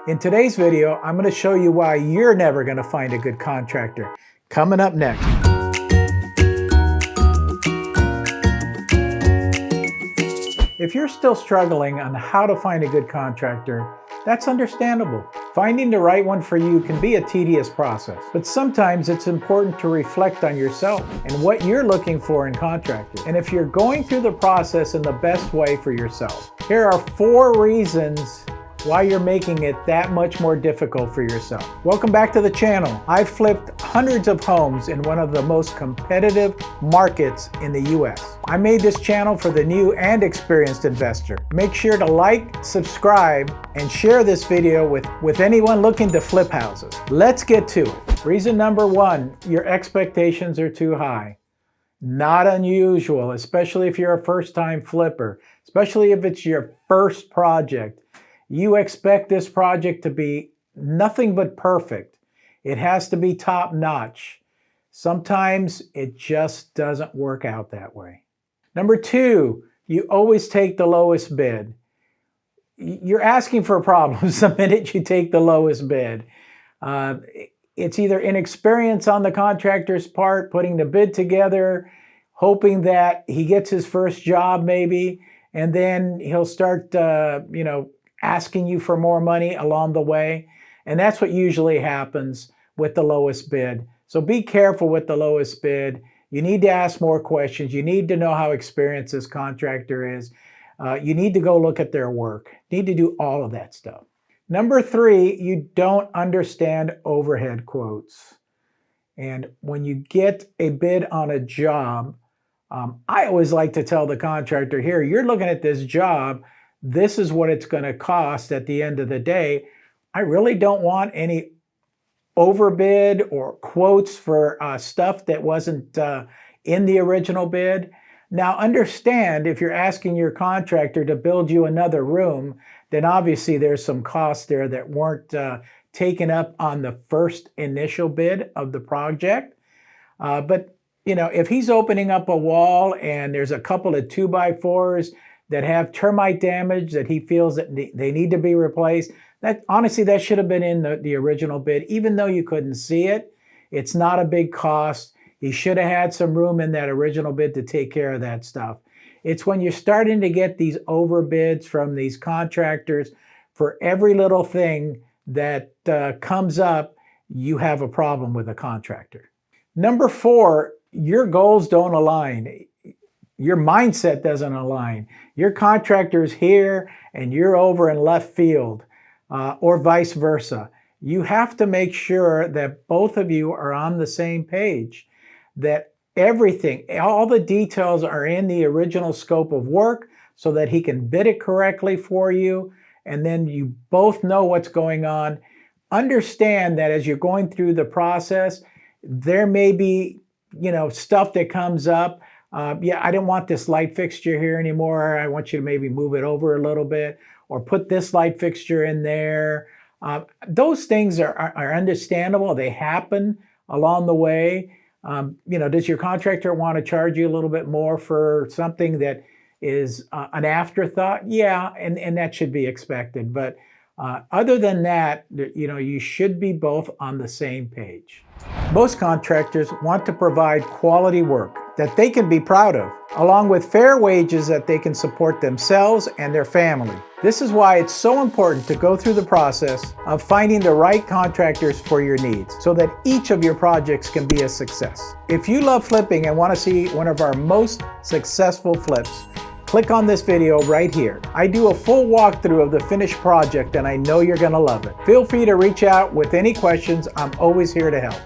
In today's video, I'm going to show you why you're never going to find a good contractor. Coming up next. If you're still struggling on how to find a good contractor, that's understandable. Finding the right one for you can be a tedious process, but sometimes it's important to reflect on yourself and what you're looking for in contractors. And if you're going through the process in the best way for yourself, here are 4 reasons why you're making it that much more difficult for yourself. Welcome back to the channel. I've flipped hundreds of homes in one of the most competitive markets in the US. I made this channel for the new and experienced investor. Make sure to like, subscribe, and share this video with anyone looking to flip houses. Let's get to it. Reason number 1, your expectations are too high. Not unusual, especially if you're a first-time flipper, especially if it's your first project. You expect this project to be nothing but perfect. It has to be top-notch. Sometimes it just doesn't work out that way. Number 2, you always take the lowest bid. You're asking for problems the minute you take the lowest bid. It's either inexperience on the contractor's part, putting the bid together, hoping that he gets his first job maybe, and then he'll start, asking you for more money along the way. And that's what usually happens with the lowest bid. So be careful with the lowest bid. You need to ask more questions. You need to know how experienced this contractor is. You need to go look at their work. You need to do all of that stuff. Number 3, you don't understand overhead quotes. And when you get a bid on a job, I always like to tell the contractor, here, you're looking at this job, this is what it's going to cost at the end of the day. I really don't want any overbid or quotes for stuff that wasn't in the original bid. Now understand, if you're asking your contractor to build you another room, then obviously there's some costs there that weren't taken up on the first initial bid of the project. But if he's opening up a wall and there's a couple of 2x4s that have termite damage that he feels that they need to be replaced, honestly, that should have been in the original bid. Even though you couldn't see it, it's not a big cost. He should have had some room in that original bid to take care of that stuff. It's when you're starting to get these overbids from these contractors for every little thing that comes up, you have a problem with a contractor. Number 4, your goals don't align. Your mindset doesn't align. Your contractor's here and you're over in left field, or vice versa. You have to make sure that both of you are on the same page, that everything, all the details are in the original scope of work so that he can bid it correctly for you, and then you both know what's going on. Understand that as you're going through the process, there may be, stuff that comes up. Yeah, I didn't want this light fixture here anymore. I want you to maybe move it over a little bit, or put this light fixture in there. Those things are understandable. They happen along the way. Does your contractor want to charge you a little bit more for something that is an afterthought? Yeah, and that should be expected. But other than that, you should be both on the same page. Most contractors want to provide quality work that they can be proud of, along with fair wages that they can support themselves and their family. This is why it's so important to go through the process of finding the right contractors for your needs, so that each of your projects can be a success. If you love flipping and want to see one of our most successful flips, click on this video right here. I do a full walkthrough of the finished project and I know you're going to love it. Feel free to reach out with any questions. I'm always here to help.